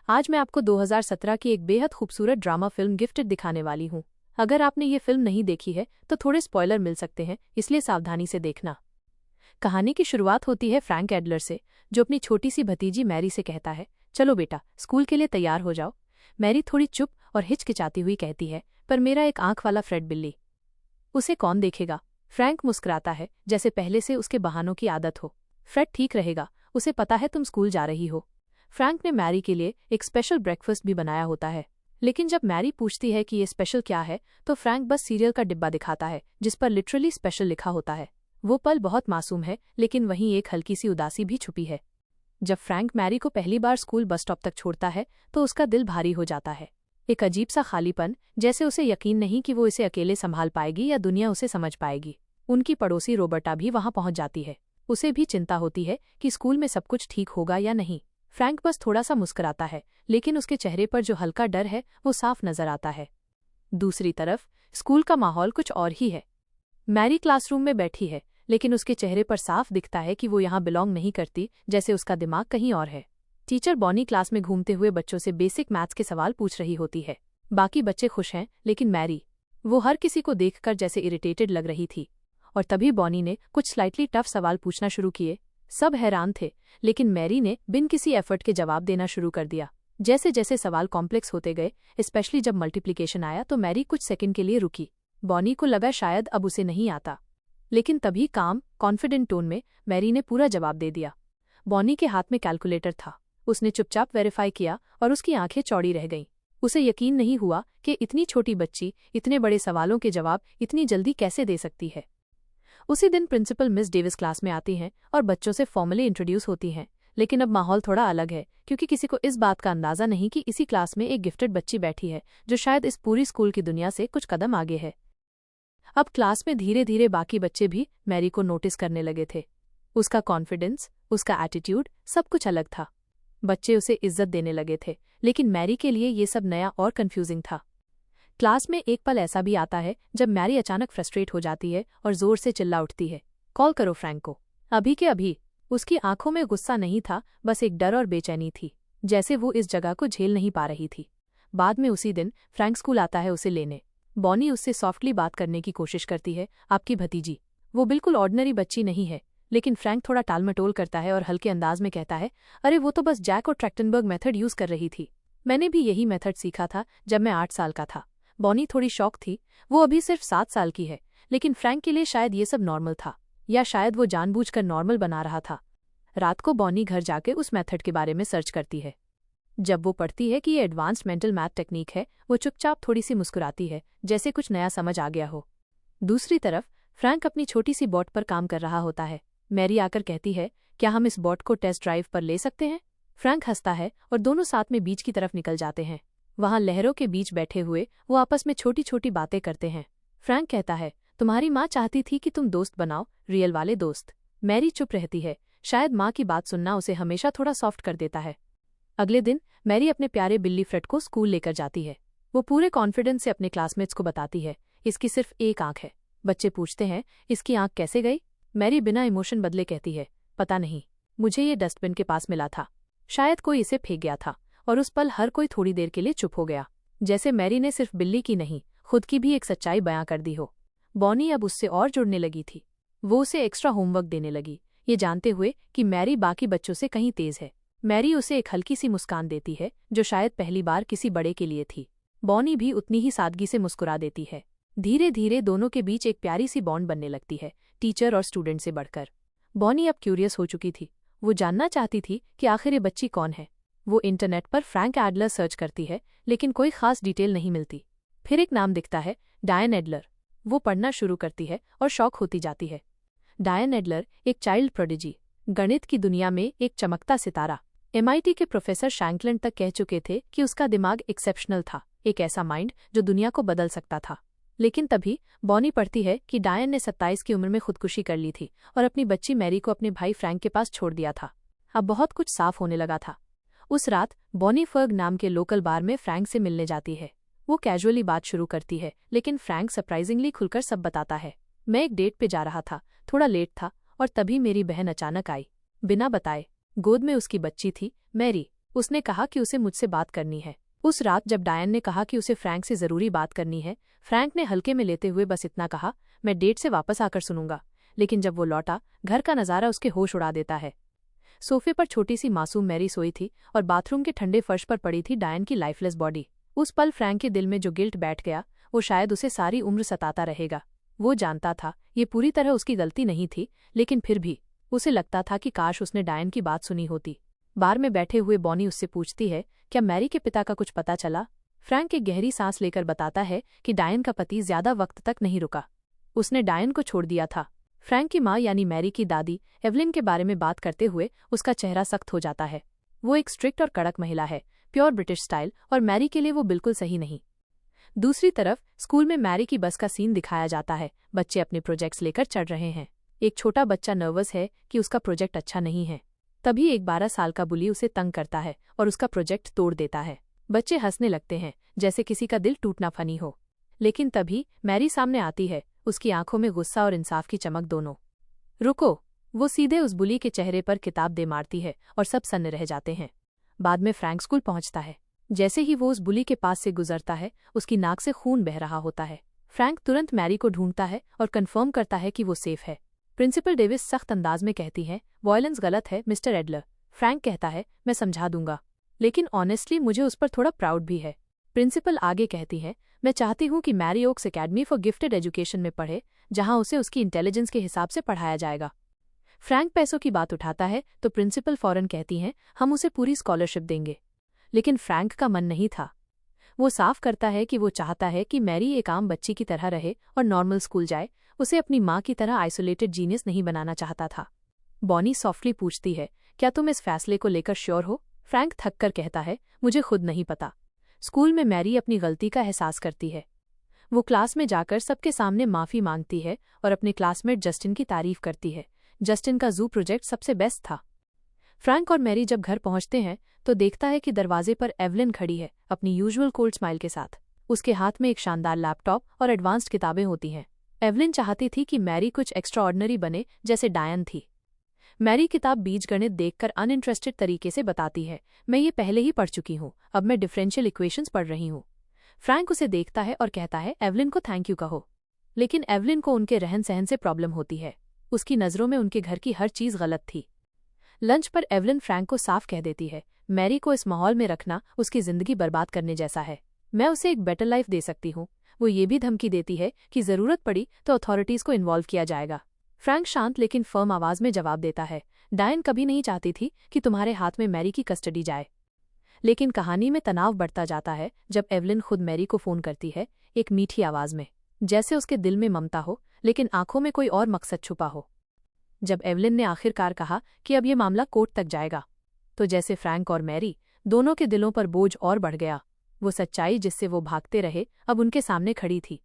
आज मैं आपको 2017 की एक बेहद खूबसूरत ड्रामा फिल्म गिफ्टेड दिखाने वाली हूँ। अगर आपने ये फिल्म नहीं देखी है तो थोड़े स्पॉइलर मिल सकते हैं, इसलिए सावधानी से देखना। कहानी की शुरुआत होती है फ्रैंक एडलर से, जो अपनी छोटी सी भतीजी मैरी से कहता है, चलो बेटा, स्कूल के लिए तैयार हो जाओ। मैरी थोड़ी चुप और हिचकिचाती हुई कहती है, पर मेरा एक आंख वाला फ्रेड बिल्ली, उसे कौन देखेगा। फ्रैंक मुस्कुराता है, जैसे पहले से उसके बहानों की आदत हो। फ्रेड ठीक रहेगा, उसे पता है तुम स्कूल जा रही हो। फ्रैंक ने मैरी के लिए एक स्पेशल ब्रेकफास्ट भी बनाया होता है, लेकिन जब मैरी पूछती है कि ये स्पेशल क्या है तो फ्रैंक बस सीरियल का डिब्बा दिखाता है जिस पर लिटरली स्पेशल लिखा होता है। वो पल बहुत मासूम है, लेकिन वहीं एक हल्की सी उदासी भी छुपी है। जब फ्रैंक मैरी को पहली बार स्कूल बस स्टॉप तक छोड़ता है तो उसका दिल भारी हो जाता है। एक अजीब सा खालीपन, जैसे उसे यकीन नहीं कि वो इसे अकेले संभाल पाएगी या दुनिया उसे समझ पाएगी। उनकी पड़ोसी रोबर्टा भी वहां पहुंच जाती है। उसे भी चिंता होती है कि स्कूल में सब कुछ ठीक होगा या नहीं। फ्रैंक बस थोड़ा सा मुस्कुराता है, लेकिन उसके चेहरे पर जो हल्का डर है वो साफ नजर आता है। दूसरी तरफ स्कूल का माहौल कुछ और ही है। मैरी क्लासरूम में बैठी है, लेकिन उसके चेहरे पर साफ दिखता है कि वो यहाँ बिलोंग नहीं करती, जैसे उसका दिमाग कहीं और है। टीचर बॉनी क्लास में घूमते हुए बच्चों से बेसिक मैथ्स के सवाल पूछ रही होती है। बाकी बच्चे खुश हैं, लेकिन मैरी, वो हर किसी को देखकर जैसे इरिटेटेड लग रही थी। और तभी बॉनी ने कुछ स्लाइटली टफ सवाल पूछना शुरू किए। सब हैरान थे, लेकिन मैरी ने बिन किसी एफर्ट के जवाब देना शुरू कर दिया। जैसे जैसे सवाल कॉम्प्लेक्स होते गए, स्पेशली जब मल्टीप्लिकेशन आया, तो मैरी कुछ सेकंड के लिए रुकी। बॉनी को लगा शायद अब उसे नहीं आता, लेकिन तभी काम कॉन्फिडेंट टोन में मैरी ने पूरा जवाब दे दिया। बॉनी के हाथ में कैलकुलेटर था। उसने चुपचाप वेरीफाई किया और उसकी आंखें चौड़ी रह गईं। उसे यकीन नहीं हुआ कि इतनी छोटी बच्ची इतने बड़े सवालों के जवाब इतनी जल्दी कैसे दे सकती है। उसी दिन प्रिंसिपल मिस डेविस क्लास में आती हैं और बच्चों से फॉर्मली इंट्रोड्यूस होती हैं, लेकिन अब माहौल थोड़ा अलग है, क्योंकि किसी को इस बात का अंदाजा नहीं कि इसी क्लास में एक गिफ्टेड बच्ची बैठी है जो शायद इस पूरी स्कूल की दुनिया से कुछ कदम आगे है। अब क्लास में धीरे धीरे बाकी बच्चे भी मैरी को नोटिस करने लगे थे। उसका कॉन्फिडेंस, उसका एटीट्यूड, सब कुछ अलग था। बच्चे उसे इज्जत देने लगे थे, लेकिन मैरी के लिए ये सब नया और कंफ्यूजिंग था। क्लास में एक पल ऐसा भी आता है जब मैरी अचानक फ्रस्ट्रेट हो जाती है और जोर से चिल्ला उठती है, कॉल करो फ्रैंक को, अभी के अभी। उसकी आंखों में गुस्सा नहीं था, बस एक डर और बेचैनी थी, जैसे वो इस जगह को झेल नहीं पा रही थी। बाद में उसी दिन फ्रैंक स्कूल आता है उसे लेने। बॉनी उससे सॉफ्टली बात करने की कोशिश करती है, आपकी भतीजी। वो बिल्कुल ऑर्डिनरी बच्ची नहीं है, लेकिन फ्रैंक थोड़ा टालमटोल करता है और हल्के अंदाज में कहता है, अरे वो तो बस जैक और ट्रैक्टनबर्ग मेथड यूज कर रही थी। मैंने भी यही मेथड सीखा था जब मैं 8 साल का था। बॉनी थोड़ी शॉक थी। वो अभी सिर्फ 7 साल की है, लेकिन फ्रैंक के लिए शायद ये सब नॉर्मल था, या शायद वो जानबूझकर नॉर्मल बना रहा था। रात को बॉनी घर जाके उस मेथड के बारे में सर्च करती है। जब वो पढ़ती है कि ये एडवांस्ड मेंटल मैथ टेक्निक है, वो चुपचाप थोड़ी सी मुस्कुराती है, जैसे कुछ नया समझ आ गया हो। दूसरी तरफ फ्रैंक अपनी छोटी सी बॉट पर काम कर रहा होता है। मैरी आकर कहती है, क्या हम इस बॉट को टेस्ट ड्राइव पर ले सकते हैं। फ्रैंक हंसता है और दोनों साथ में बीच की तरफ निकल जाते हैं। वहां लहरों के बीच बैठे हुए वो आपस में छोटी छोटी बातें करते हैं। फ्रैंक कहता है, तुम्हारी माँ चाहती थी कि तुम दोस्त बनाओ, रियल वाले दोस्त। मैरी चुप रहती है, शायद माँ की बात सुनना उसे हमेशा थोड़ा सॉफ्ट कर देता है। अगले दिन मैरी अपने प्यारे बिल्ली फ्रेड को स्कूल लेकर जाती है। वो पूरे कॉन्फिडेंस से अपने क्लासमेट्स को बताती है, इसकी सिर्फ एक आंख है। बच्चे पूछते हैं, इसकी आंख कैसे गई। मैरी बिना इमोशन बदले कहती है, पता नहीं, मुझे ये डस्टबिन के पास मिला था, शायद कोई इसे फेंक गया था। और उस पल हर कोई थोड़ी देर के लिए चुप हो गया, जैसे मैरी ने सिर्फ बिल्ली की नहीं, खुद की भी एक सच्चाई बयां कर दी हो। बॉनी अब उससे और जुड़ने लगी थी। वो उसे एक्स्ट्रा होमवर्क देने लगी, ये जानते हुए कि मैरी बाकी बच्चों से कहीं तेज है। मैरी उसे एक हल्की सी मुस्कान देती है, जो शायद पहली बार किसी बड़े के लिए थी। बॉनी भी उतनी ही सादगी से मुस्कुरा देती है। धीरे धीरे दोनों के बीच एक प्यारी सी बॉन्ड बनने लगती है, टीचर और स्टूडेंट से बढ़कर। बॉनी अब क्यूरियस हो चुकी थी। वो जानना चाहती थी कि आखिर ये बच्ची कौन है। वो इंटरनेट पर फ्रैंक एडलर सर्च करती है, लेकिन कोई खास डिटेल नहीं मिलती। फिर एक नाम दिखता है, डायन एडलर। वो पढ़ना शुरू करती है और शौक होती जाती है। डायन एडलर एक चाइल्ड प्रोडिजी, गणित की दुनिया में एक चमकता सितारा। MIT के प्रोफेसर शैंकलन तक कह चुके थे कि उसका दिमाग एक्सेप्शनल था, एक ऐसा माइंड जो दुनिया को बदल सकता था। लेकिन तभी बॉनी पढ़ती है कि डायन ने 27 की उम्र में खुदकुशी कर ली थी और अपनी बच्ची मैरी को अपने भाई फ्रैंक के पास छोड़ दिया था। अब बहुत कुछ साफ होने लगा था। उस रात बॉनी फर्ग नाम के लोकल बार में फ्रैंक से मिलने जाती है। वो कैजुअली बात शुरू करती है, लेकिन फ्रैंक सरप्राइजिंगली खुलकर सब बताता है। मैं एक डेट पे जा रहा था, थोड़ा लेट था, और तभी मेरी बहन अचानक आई, बिना बताए। गोद में उसकी बच्ची थी, मैरी। उसने कहा कि उसे मुझसे बात करनी है। उस रात जब डायन ने कहा कि उसे फ्रैंक से जरूरी बात करनी है, फ्रैंक ने हल्के में लेते हुए बस इतना कहा, मैं डेट से वापस आकर सुनूंगा। लेकिन जब वो लौटा, घर का नजारा उसके होश उड़ा देता है। सोफे पर छोटी सी मासूम मैरी सोई थी और बाथरूम के ठंडे फर्श पर पड़ी थी डायन की लाइफलेस बॉडी। उस पल फ्रैंक के दिल में जो गिल्ट बैठ गया, वो शायद उसे सारी उम्र सताता रहेगा। वो जानता था ये पूरी तरह उसकी गलती नहीं थी, लेकिन फिर भी उसे लगता था कि काश उसने डायन की बात सुनी होती। बार में बैठे हुए बॉनी उससे पूछती है, क्या मैरी के पिता का कुछ पता चला? फ्रैंक एक गहरी सांस लेकर बताता है कि डायन का पति ज्यादा वक्त तक नहीं रुका। उसने डायन को छोड़ दिया था। फ्रैंक की माँ यानी मैरी की दादी एवलिन के बारे में बात करते हुए उसका चेहरा सख्त हो जाता है। वो एक स्ट्रिक्ट और कड़क महिला है, प्योर ब्रिटिश स्टाइल, और मैरी के लिए वो बिल्कुल सही नहीं। दूसरी तरफ स्कूल में मैरी की बस का सीन दिखाया जाता है। बच्चे अपने प्रोजेक्ट्स लेकर चढ़ रहे हैं। एक छोटा बच्चा नर्वस है कि उसका प्रोजेक्ट अच्छा नहीं है। तभी एक 12 साल का बुली उसे तंग करता है और उसका प्रोजेक्ट तोड़ देता है। बच्चे हंसने लगते हैं जैसे किसी का दिल टूटना फनी हो। लेकिन तभी मैरी सामने आती है, उसकी आंखों में गुस्सा और इंसाफ की चमक दोनों। रुको! वो सीधे उस बुली के चेहरे पर किताब दे मारती है और सब सन्न रह जाते हैं। बाद में फ्रैंक स्कूल पहुंचता है। जैसे ही वो उस बुली के पास से गुजरता है, उसकी नाक से खून बह रहा होता है। फ्रैंक तुरंत मैरी को ढूंढता है और कंफर्म करता है कि वो सेफ है। प्रिंसिपल डेविस सख्त अंदाज में कहती है, वॉयलेंस गलत है मिस्टर एडलर। फ्रैंक कहता है, मैं समझा दूंगा, लेकिन ऑनेस्टली मुझे उस पर थोड़ा प्राउड भी है। प्रिंसिपल आगे कहती है, मैं चाहती हूँ कि Mary Oaks Academy for Gifted Education में पढ़े, जहाँ उसे उसकी इंटेलिजेंस के हिसाब से पढ़ाया जाएगा। फ्रैंक पैसों की बात उठाता है तो प्रिंसिपल फौरन कहती हैं, हम उसे पूरी स्कॉलरशिप देंगे। लेकिन फ्रैंक का मन नहीं था। वो साफ करता है कि वो चाहता है कि मैरी एक आम बच्ची की तरह रहे और नॉर्मल स्कूल जाए। उसे अपनी माँ की तरह आइसोलेटेड जीनियस नहीं बनाना चाहता था। बॉनी सॉफ्टली पूछती है, क्या तुम इस फैसले को लेकर श्योर हो? फ्रैंक थककर कहता है, मुझे खुद नहीं पता। स्कूल में मैरी अपनी गलती का एहसास करती है। वो क्लास में जाकर सबके सामने माफी मांगती है और अपने क्लासमेट जस्टिन की तारीफ करती है। जस्टिन का जू प्रोजेक्ट सबसे बेस्ट था। फ्रैंक और मैरी जब घर पहुंचते हैं तो देखता है कि दरवाजे पर एवलिन खड़ी है, अपनी यूजुअल कोल्ड स्माइल के साथ। उसके हाथ में एक शानदार लैपटॉप और एडवांस्ड किताबें होती हैं। एवलिन चाहती थी कि मैरी कुछ एक्स्ट्राऑर्डिनरी बने, जैसे डायन थी। मैरी किताब बीजगणित देखकर अनइंटरेस्टेड तरीके से बताती है, मैं ये पहले ही पढ़ चुकी हूँ, अब मैं डिफरेंशियल इक्वेशंस पढ़ रही हूँ। फ्रैंक उसे देखता है और कहता है, एवलिन को थैंक यू कहो। लेकिन एवलिन को उनके रहन सहन से प्रॉब्लम होती है। उसकी नज़रों में उनके घर की हर चीज़ गलत थी। लंच पर एवलिन फ्रैंक को साफ कह देती है, मैरी को इस माहौल में रखना उसकी जिंदगी बर्बाद करने जैसा है। मैं उसे एक बेटर लाइफ दे सकती हूँ। वो ये भी धमकी देती है कि जरूरत पड़ी तो अथॉरिटीज को इन्वॉल्व किया जाएगा। फ्रैंक शांत लेकिन फर्म आवाज में जवाब देता है, डायन कभी नहीं चाहती थी कि तुम्हारे हाथ में मैरी की कस्टडी जाए। लेकिन कहानी में तनाव बढ़ता जाता है जब एवलिन खुद मैरी को फोन करती है, एक मीठी आवाज में, जैसे उसके दिल में ममता हो लेकिन आंखों में कोई और मकसद छुपा हो। जब एवलिन ने आखिरकार कहा कि अब ये मामला कोर्ट तक जाएगा, तो जैसे फ्रैंक और मैरी दोनों के दिलों पर बोझ और बढ़ गया। वो सच्चाई जिससे वो भागते रहे अब उनके सामने खड़ी थी।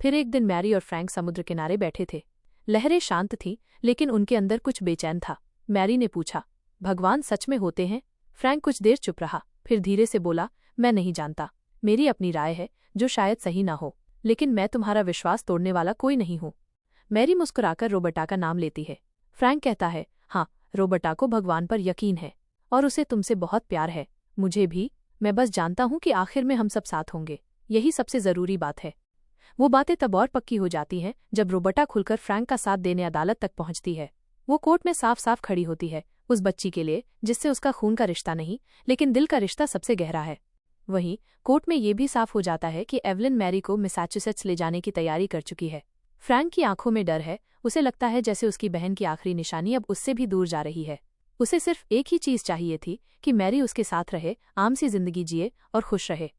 फिर एक दिन मैरी और फ्रैंक समुद्र किनारे बैठे थे। लहरें शांत थीं, लेकिन उनके अंदर कुछ बेचैन था। मैरी ने पूछा, भगवान सच में होते हैं? फ्रैंक कुछ देर चुप रहा, फिर धीरे से बोला, मैं नहीं जानता। मेरी अपनी राय है जो शायद सही ना हो, लेकिन मैं तुम्हारा विश्वास तोड़ने वाला कोई नहीं हूँ। मैरी मुस्कुराकर रोबर्टा का नाम लेती है। फ्रैंक कहता है, हाँ, रोबर्टा को भगवान पर यकीन है और उसे तुमसे बहुत प्यार है। मुझे भी। मैं बस जानता हूँ कि आखिर में हम सब साथ होंगे। यही सबसे जरूरी बात है। वो बातें तब और पक्की हो जाती हैं जब रोबर्टा खुलकर फ्रैंक का साथ देने अदालत तक पहुंचती है। वो कोर्ट में साफ साफ खड़ी होती है, उस बच्ची के लिए जिससे उसका खून का रिश्ता नहीं, लेकिन दिल का रिश्ता सबसे गहरा है। वहीं कोर्ट में ये भी साफ हो जाता है कि एवलिन मैरी को मैसाचुसेट्स ले जाने की तैयारी कर चुकी है। फ्रैंक की आंखों में डर है। उसे लगता है जैसे उसकी बहन की आखिरी निशानी अब उससे भी दूर जा रही है। उसे सिर्फ एक ही चीज चाहिए थी कि मैरी उसके साथ रहे, आम सी जिंदगी जिए और खुश रहे।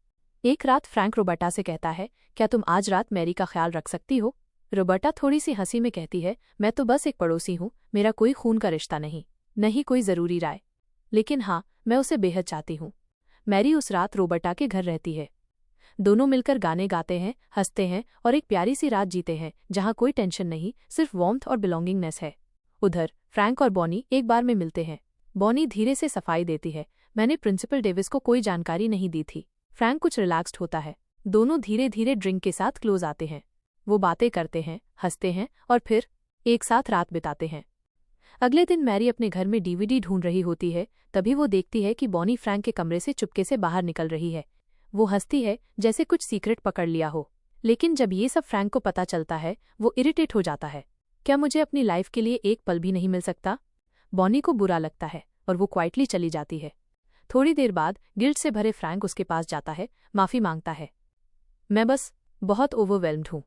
एक रात फ्रैंक रोबर्टा से कहता है, क्या तुम आज रात मैरी का ख्याल रख सकती हो? रोबर्टा थोड़ी सी हंसी में कहती है, मैं तो बस एक पड़ोसी हूँ, मेरा कोई खून का रिश्ता नहीं कोई जरूरी राय। लेकिन हाँ, मैं उसे बेहद चाहती हूँ। मैरी उस रात रोबर्टा के घर रहती है। दोनों मिलकर गाने गाते हैं, हंसते हैं और एक प्यारी सी रात जीते हैं जहाँ कोई टेंशन नहीं, सिर्फ वार्मथ और बिलोंगिंगनेस है। उधर फ्रैंक और बॉनी एक बार में मिलते हैं। बॉनी धीरे से सफाई देती है, मैंने प्रिंसिपल डेविस को कोई जानकारी नहीं दी थी। फ्रैंक कुछ रिलैक्स्ड होता है। दोनों धीरे धीरे ड्रिंक के साथ क्लोज आते हैं। वो बातें करते हैं, हंसते हैं और फिर एक साथ रात बिताते हैं। अगले दिन मैरी अपने घर में डीवीडी ढूंढ रही होती है, तभी वो देखती है कि बॉनी फ्रैंक के कमरे से चुपके से बाहर निकल रही है। वो हंसती है जैसे कुछ सीक्रेट पकड़ लिया हो, लेकिन जब ये सब फ्रैंक को पता चलता है वो इरिटेट हो जाता है। क्या मुझे अपनी लाइफ के लिए एक पल भी नहीं मिल सकता? बॉनी को बुरा लगता है और वो क्वाइटली चली जाती है। थोड़ी देर बाद गिल्ट से भरे फ्रैंक उसके पास जाता है, माफी मांगता है। मैं बस बहुत ओवरवेल्म्ड हूँ।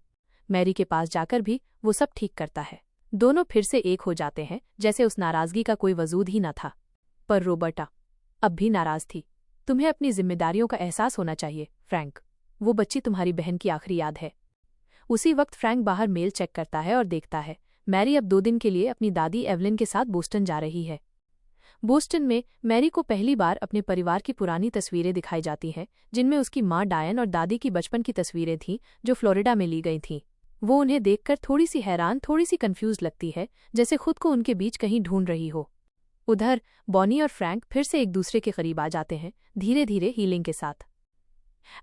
मैरी के पास जाकर भी वो सब ठीक करता है। दोनों फिर से एक हो जाते हैं, जैसे उस नाराजगी का कोई वजूद ही न था। पर रोबर्टा अब भी नाराज थी। तुम्हें अपनी जिम्मेदारियों का एहसास होना चाहिए, फ्रैंक। वो बच्ची तुम्हारी बहन की आखिरी याद है। उसी वक्त फ्रैंक बाहर मेल चेक करता है और देखता है मैरी अब 2 दिन के लिए अपनी दादी एवलिन के साथ बोस्टन जा रही है। बोस्टन में मैरी को पहली बार अपने परिवार की पुरानी तस्वीरें दिखाई जाती हैं, जिनमें उसकी माँ डायन और दादी की बचपन की तस्वीरें थीं जो फ्लोरिडा में ली गई थीं। वो उन्हें देखकर थोड़ी सी हैरान, थोड़ी सी कंफ्यूज लगती है, जैसे खुद को उनके बीच कहीं ढूंढ रही हो। उधर बॉनी और फ्रैंक फिर से एक दूसरे के करीब आ जाते हैं, धीरे धीरे हीलिंग के साथ।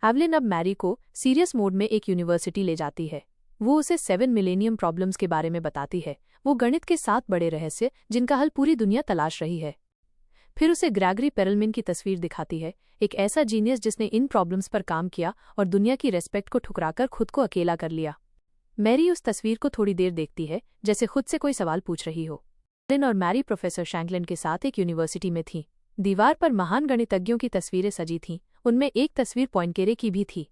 एवलिन अब मैरी को सीरियस मोड में एक यूनिवर्सिटी ले जाती है। वो उसे 7 मिलेनियम प्रॉब्लम्स के बारे में बताती है, वो गणित के 7 बड़े रहस्य जिनका हल पूरी दुनिया तलाश रही है। फिर उसे ग्रेगरी पेरलमैन की तस्वीर दिखाती है, एक ऐसा जीनियस जिसने इन प्रॉब्लम्स पर काम किया और दुनिया की रेस्पेक्ट को ठुकराकर खुद को अकेला कर लिया। मैरी उस तस्वीर को थोड़ी देर देखती है, जैसे खुद से कोई सवाल पूछ रही हो। एवलिन और मैरी प्रोफेसर शैंकलिन के साथ एक यूनिवर्सिटी में थीं। दीवार पर महान गणितज्ञों की तस्वीरें सजी थीं, उनमें एक तस्वीर पॉइंकेरे की भी थी।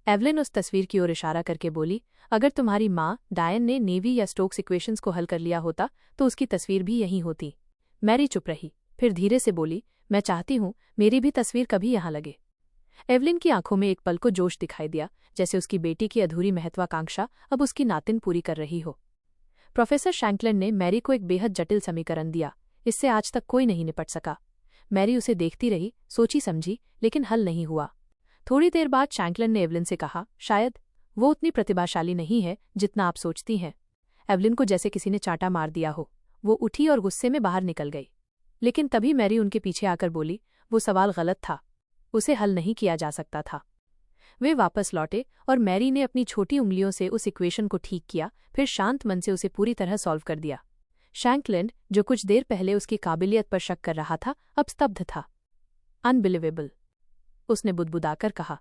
एवलिन उस तस्वीर की ओर इशारा करके बोली, अगर तुम्हारी माँ डायन ने नेवी या स्टोक्स इक्वेशंस को हल कर लिया होता तो उसकी तस्वीर भी यहीं होती। मैरी चुप रही, फिर धीरे से बोली, मैं चाहती हूँ मेरी भी तस्वीर कभी यहाँ लगे। एवलिन की आंखों में एक पल को जोश दिखाई दिया, जैसे उसकी बेटी की अधूरी महत्वाकांक्षा अब उसकी नातिन पूरी कर रही हो। प्रोफेसर शैंकलिन ने मैरी को एक बेहद जटिल समीकरण दिया, इससे आज तक कोई नहीं निपट सका। मैरी उसे देखती रही, सोची समझी, लेकिन हल नहीं हुआ। थोड़ी देर बाद शैंकलिन ने एवलिन से कहा, शायद वो उतनी प्रतिभाशाली नहीं है जितना आप सोचती हैं। एवलिन को जैसे किसी ने चांटा मार दिया हो। वो उठी और गुस्से में बाहर निकल गई। लेकिन तभी मैरी उनके पीछे आकर बोली, वो सवाल गलत था, उसे हल नहीं किया जा सकता था। वे वापस लौटे और मैरी ने अपनी छोटी उंगलियों से उस इक्वेशन को ठीक किया, फिर शांत मन से उसे पूरी तरह सॉल्व कर दिया। शैंकलिन, जो कुछ देर पहले उसकी काबिलियत पर शक कर रहा था, अब स्तब्ध था। अनबिलीवेबल, उसने बुदबुदाकर कहा।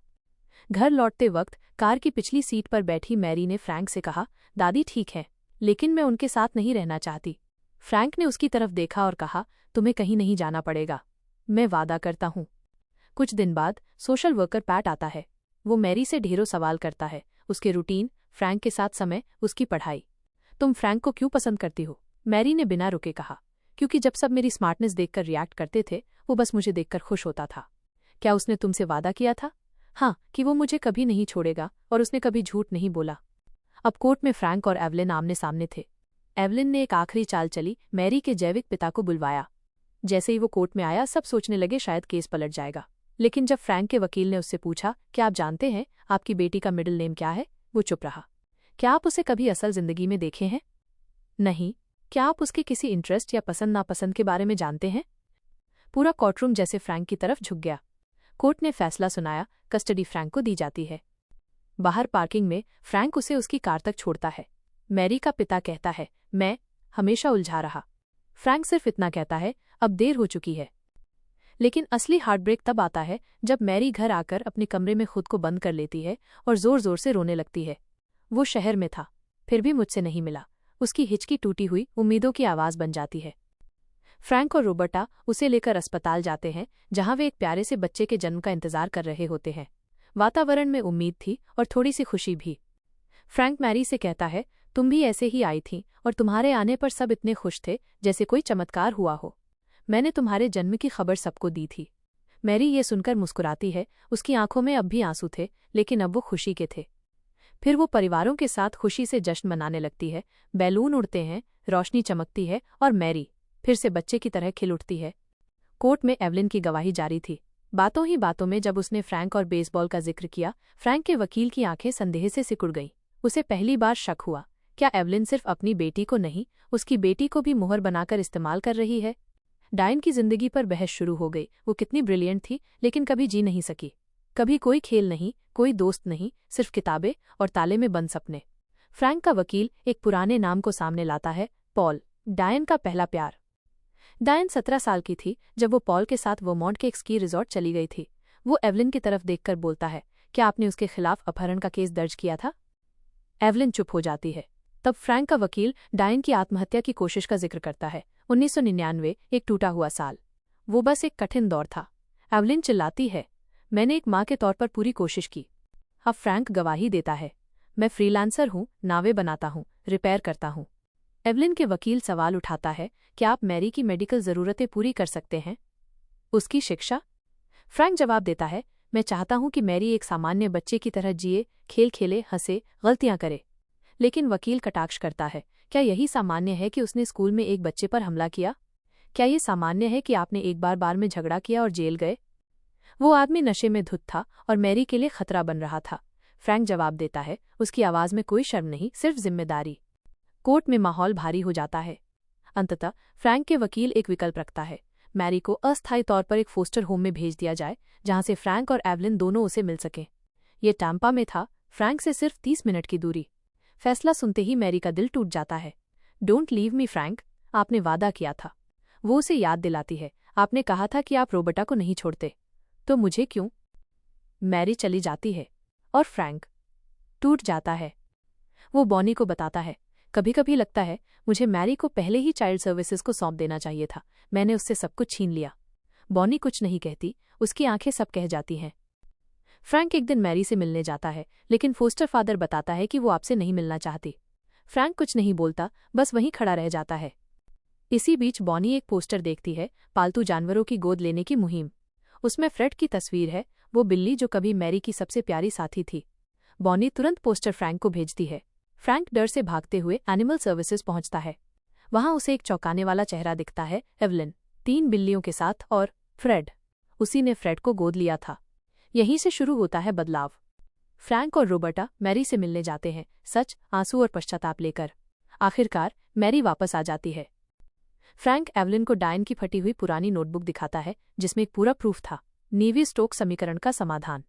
घर लौटते वक्त कार की पिछली सीट पर बैठी मैरी ने फ्रैंक से कहा, दादी ठीक है, लेकिन मैं उनके साथ नहीं रहना चाहती। फ्रैंक ने उसकी तरफ देखा और कहा, तुम्हें कहीं नहीं जाना पड़ेगा, मैं वादा करता हूँ। कुछ दिन बाद सोशल वर्कर पैट आता है। वो मैरी से ढेरों सवाल करता है, उसके रूटीन, फ्रैंक के साथ समय, उसकी पढ़ाई। तुम फ्रैंक को क्यों पसंद करती हो? मैरी ने बिना रुके कहा, क्योंकि जब सब मेरी स्मार्टनेस देखकर रिएक्ट करते थे, वो बस मुझे देखकर खुश होता था। क्या उसने तुमसे वादा किया था? हाँ, कि वो मुझे कभी नहीं छोड़ेगा, और उसने कभी झूठ नहीं बोला। अब कोर्ट में फ्रैंक और एवलिन आमने सामने थे। एवलिन ने एक आखिरी चाल चली, मैरी के जैविक पिता को बुलवाया। जैसे ही वो कोर्ट में आया, सब सोचने लगे शायद केस पलट जाएगा। लेकिन जब फ्रैंक के वकील ने उससे पूछा, क्या आप जानते हैं आपकी बेटी का मिडिल नेम क्या है, वो चुप रहा। क्या आप उसे कभी असल जिंदगी में देखे हैं? नहीं। क्या आप उसके किसी इंटरेस्ट या पसंद नापसंद के बारे में जानते हैं? पूरा कोर्टरूम जैसे फ्रैंक की तरफ झुक गया। कोर्ट ने फैसला सुनाया, कस्टडी फ्रैंक को दी जाती है। बाहर पार्किंग में फ्रैंक उसे उसकी कार तक छोड़ता है। मैरी का पिता कहता है, मैं हमेशा उलझा रहा। फ्रैंक सिर्फ इतना कहता है, अब देर हो चुकी है। लेकिन असली हार्टब्रेक तब आता है जब मैरी घर आकर अपने कमरे में खुद को बंद कर लेती है और जोर जोर से रोने लगती है। वो शहर में था, फिर भी मुझसे नहीं मिला। उसकी हिचकी टूटी हुई उम्मीदों की आवाज बन जाती है। फ्रैंक और रोबर्टा उसे लेकर अस्पताल जाते हैं, जहां वे एक प्यारे से बच्चे के जन्म का इंतजार कर रहे होते हैं। वातावरण में उम्मीद थी और थोड़ी सी खुशी भी। फ्रैंक मैरी से कहता है, तुम भी ऐसे ही आई थी और तुम्हारे आने पर सब इतने खुश थे जैसे कोई चमत्कार हुआ हो। मैंने तुम्हारे जन्म की खबर सबको दी थी। मैरी ये सुनकर मुस्कुराती है, उसकी आंखों में अब भी आंसू थे, लेकिन अब वो खुशी के थे। फिर वो परिवारों के साथ खुशी से जश्न मनाने लगती है। बैलून उड़ते हैं, रोशनी चमकती है और मैरी फिर से बच्चे की तरह खिल उठती है। कोर्ट में एवलिन की गवाही जारी थी। बातों ही बातों में जब उसने फ्रैंक और बेसबॉल का जिक्र किया, फ्रैंक के वकील की आंखें संदेह से सिकुड़ गईं। उसे पहली बार शक हुआ, क्या एवलिन सिर्फ अपनी बेटी को नहीं, उसकी बेटी को भी मुहर बनाकर इस्तेमाल कर रही है? डायन की जिंदगी पर बहस शुरू हो गई। वो कितनी ब्रिलियंट थी, लेकिन कभी जी नहीं सकी। कभी कोई खेल नहीं, कोई दोस्त नहीं, सिर्फ किताबें और ताले में बंद सपने। फ्रैंक का वकील एक पुराने नाम को सामने लाता है, पॉल। डायन का पहला प्यार। डायन 17 साल की थी जब वो पॉल के साथ वर्मोंट के एक स्की रिजॉर्ट चली गई थी। वो एवलिन की तरफ देखकर बोलता है, क्या आपने उसके खिलाफ अपहरण का केस दर्ज किया था? एवलिन चुप हो जाती है। तब फ्रैंक का वकील डायन की आत्महत्या की कोशिश का जिक्र करता है। 1999 एक टूटा हुआ साल। वो बस एक कठिन दौर था। एवलिन चिल्लाती है, मैंने एक माँ के तौर पर पूरी कोशिश की। अब फ्रैंक गवाही देता है, मैं फ्रीलांसर हूँ, नावें बनाता हूँ, रिपेयर करता हूँ। एवलिन के वकील सवाल उठाता है, क्या आप मैरी की मेडिकल ज़रूरतें पूरी कर सकते हैं? उसकी शिक्षा? फ्रैंक जवाब देता है, मैं चाहता हूं कि मैरी एक सामान्य बच्चे की तरह जिए, खेल खेले, हंसे, गलतियां करे। लेकिन वकील कटाक्ष करता है, क्या यही सामान्य है कि उसने स्कूल में एक बच्चे पर हमला किया? क्या ये सामान्य है कि आपने एक बार में झगड़ा किया और जेल गए? वो आदमी नशे में धुत था और मैरी के लिए खतरा बन रहा था। फ्रैंक जवाब देता है, उसकी आवाज में कोई शर्म नहीं, सिर्फ जिम्मेदारी। कोर्ट में माहौल भारी हो जाता है। अंततः फ्रैंक के वकील एक विकल्प रखता है, मैरी को अस्थायी तौर पर एक फोस्टर होम में भेज दिया जाए जहां से फ्रैंक और एवलिन दोनों उसे मिल सकें। ये टैम्पा में था, फ्रैंक से सिर्फ 30 मिनट की दूरी। फैसला सुनते ही मैरी का दिल टूट जाता है। डोंट लीव मी फ्रैंक, आपने वादा किया था। वो उसे याद दिलाती है, आपने कहा था कि आप रोबर्टा को नहीं छोड़ते, तो मुझे क्यों? मैरी चली जाती है और फ्रैंक टूट जाता है। वो बॉनी को बताता है, कभी कभी लगता है मुझे मैरी को पहले ही चाइल्ड सर्विसेज को सौंप देना चाहिए था, मैंने उससे सब कुछ छीन लिया। बॉनी कुछ नहीं कहती, उसकी आंखें सब कह जाती हैं। फ्रैंक एक दिन मैरी से मिलने जाता है, लेकिन फोस्टर फादर बताता है कि वो आपसे नहीं मिलना चाहती। फ्रैंक कुछ नहीं बोलता, बस वहीं खड़ा रह जाता है। इसी बीच बॉनी एक पोस्टर देखती है, पालतू जानवरों की गोद लेने की मुहिम। उसमें फ्रेड की तस्वीर है, वो बिल्ली जो कभी मैरी की सबसे प्यारी साथी थी। बॉनी तुरंत पोस्टर फ्रैंक को भेजती है। फ्रैंक डर से भागते हुए एनिमल सर्विसेज पहुंचता है। वहां उसे एक चौंकाने वाला चेहरा दिखता है, एवलिन 3 बिल्लियों के साथ और फ्रेड। उसी ने फ्रेड को गोद लिया था। यहीं से शुरू होता है बदलाव। फ्रैंक और रोबर्टा मैरी से मिलने जाते हैं, सच, आंसू और पश्चाताप लेकर। आखिरकार मैरी वापस आ जाती है। फ्रैंक एवलिन को डायन की फटी हुई पुरानी नोटबुक दिखाता है जिसमें एक पूरा प्रूफ था, नीवी स्टोक समीकरण का समाधान।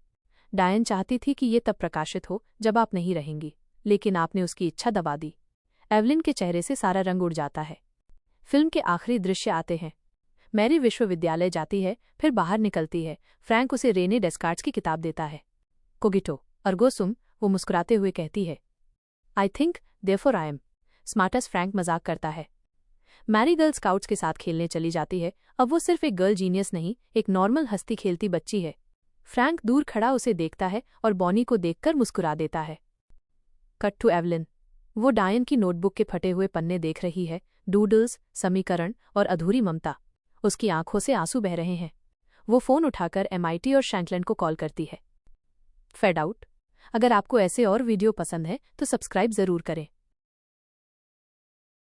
डायन चाहती थी कि ये तब प्रकाशित हो जब आप नहीं रहेंगी, लेकिन आपने उसकी इच्छा दबा दी। एवलिन के चेहरे से सारा रंग उड़ जाता है। फिल्म के आखिरी दृश्य आते हैं। मैरी विश्वविद्यालय जाती है, फिर बाहर निकलती है। फ्रैंक उसे रेने डेस्कार्ट्स की किताब देता है, कोगिटो अर्गो सुम। वो मुस्कुराते हुए कहती है, I think therefore I am smartest. Frank मजाक करता है। मैरी गर्ल स्काउट्स के साथ खेलने चली जाती है। अब वो सिर्फ एक गर्ल जीनियस नहीं, एक नॉर्मल हंसती खेलती बच्ची है। फ्रैंक दूर खड़ा उसे देखता है और बॉनी को देखकर मुस्कुरा देता है। Cut to Evelyn. वो डायन की नोटबुक के फटे हुए पन्ने देख रही है, डूडल्स, समीकरण और अधूरी ममता। उसकी आंखों से आंसू बह रहे हैं। वो फोन उठाकर MIT और शैंकलैंड को कॉल करती है। Fade out. अगर आपको ऐसे और वीडियो पसंद है तो सब्सक्राइब जरूर करें।